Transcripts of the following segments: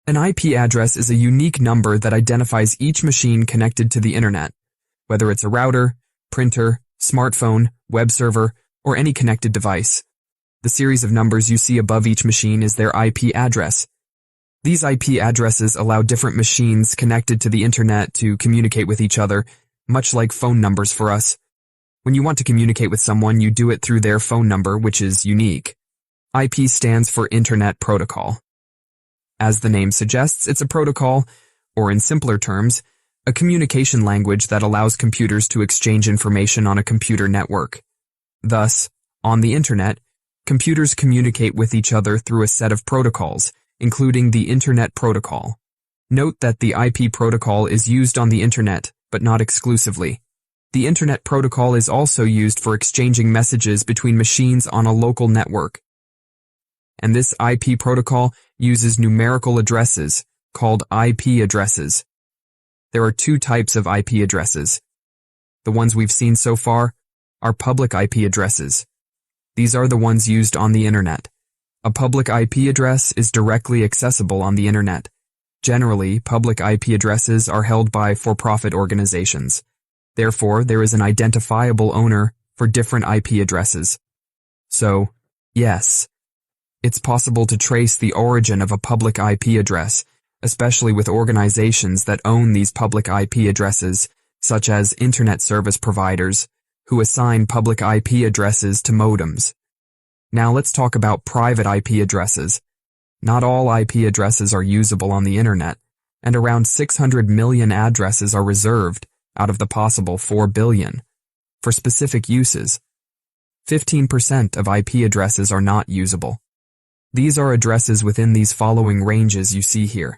An IP address is a unique number that identifies each machine connected to the internet, whether it's a router, printer, smartphone, web server, or any connected device. The series of numbers you see above each machine is their IP address. These IP addresses allow different machines connected to the internet to communicate with each other, much like phone numbers for us. When you want to communicate with someone, you do it through their phone number, which is unique. IP stands for Internet Protocol. As the name suggests, it's a protocol, or in simpler terms, a communication language that allows computers to exchange information on a computer network. Thus, on the internet, computers communicate with each other through a set of protocols, including the Internet Protocol. Note that the IP protocol is used on the internet, but not exclusively. The Internet Protocol is also used for exchanging messages between machines on a local network. And this IP protocol uses numerical addresses, called IP addresses. There are two types of IP addresses. The ones we've seen so far are public IP addresses. These are the ones used on the internet. A public IP address is directly accessible on the internet. Generally, public IP addresses are held by for-profit organizations. Therefore, there is an identifiable owner for different IP addresses. So, yes, it's possible to trace the origin of a public IP address, especially with organizations that own these public IP addresses, such as internet service providers, who assign public IP addresses to modems. Now let's talk about private IP addresses. Not all IP addresses are usable on the internet, and around 600 million addresses are reserved, out of the possible 4 billion, for specific uses. 15% of IP addresses are not usable. These are addresses within these following ranges you see here.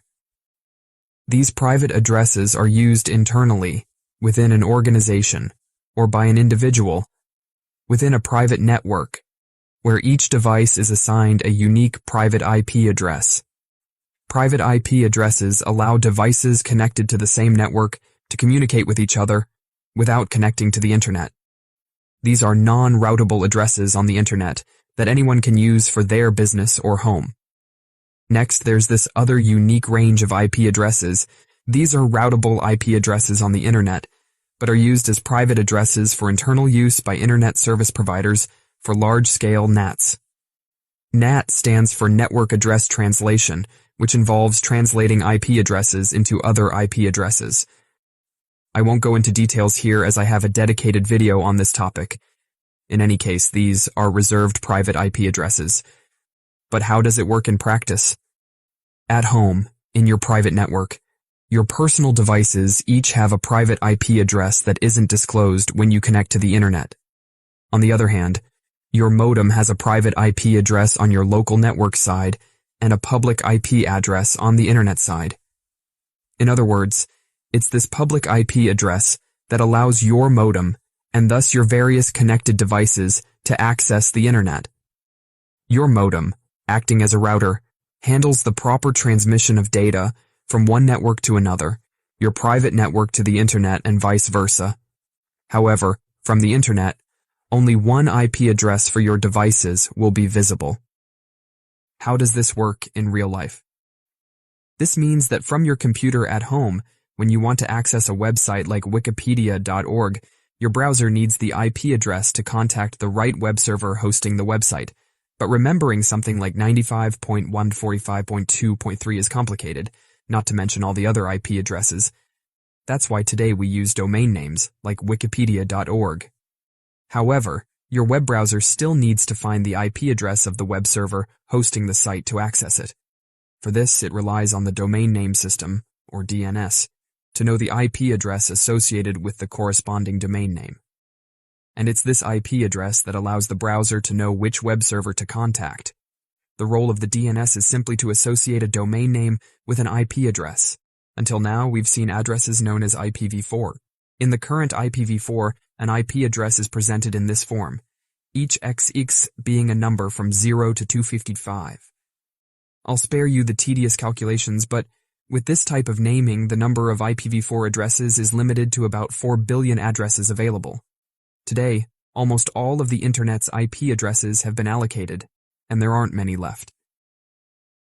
These private addresses are used internally, within an organization, or by an individual, within a private network, where each device is assigned a unique private IP address. Private IP addresses allow devices connected to the same network to communicate with each other without connecting to the internet. These are non-routable addresses on the internet that anyone can use for their business or home. Next, there's this other unique range of IP addresses. These are routable IP addresses on the internet, but are used as private addresses for internal use by internet service providers for large-scale NATs. NAT stands for Network Address Translation, which involves translating IP addresses into other IP addresses. I won't go into details here as I have a dedicated video on this topic. In any case, these are reserved private IP addresses. But how does it work in practice? At home, in your private network, your personal devices each have a private IP address that isn't disclosed when you connect to the internet. On the other hand, your modem has a private IP address on your local network side and a public IP address on the internet side. In other words, it's this public IP address that allows your modem, and thus your various connected devices, to access the internet. Your modem, acting as a router, handles the proper transmission of data from one network to another, your private network to the internet and vice versa. However, from the internet, only one IP address for your devices will be visible. How does this work in real life? This means that from your computer at home, when you want to access a website like wikipedia.org, your browser needs the IP address to contact the right web server hosting the website. But remembering something like 95.145.2.3 is complicated, not to mention all the other IP addresses. That's why today we use domain names like wikipedia.org. However, your web browser still needs to find the IP address of the web server hosting the site to access it. For this, it relies on the domain name system, or DNS, to know the IP address associated with the corresponding domain name. And it's this IP address that allows the browser to know which web server to contact. The role of the DNS is simply to associate a domain name with an IP address. Until now, we've seen addresses known as IPv4. In the current IPv4, an IP address is presented in this form, each XX being a number from 0 to 255. I'll spare you the tedious calculations, but with this type of naming, the number of IPv4 addresses is limited to about 4 billion addresses available. Today, almost all of the Internet's IP addresses have been allocated, and there aren't many left.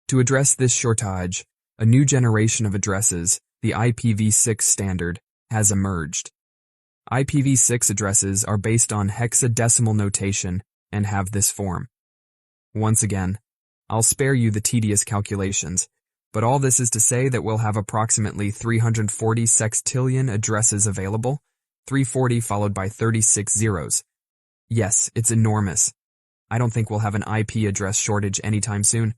To address this shortage, A new generation of addresses, the IPv6 standard, has emerged. IPv6 addresses are based on hexadecimal notation and have this form. Once again, I'll spare you the tedious calculations, but all this is to say that we'll have approximately 340 sextillion addresses available, 340 followed by 36 zeros. Yes, it's enormous. I don't think we'll have an IP address shortage anytime soon,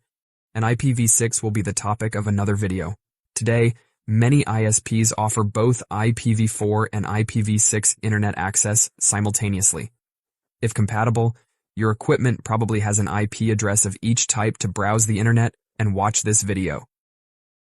and IPv6 will be the topic of another video. Today, many ISPs offer both IPv4 and IPv6 internet access simultaneously. If compatible, your equipment probably has an IP address of each type to browse the internet and watch this video.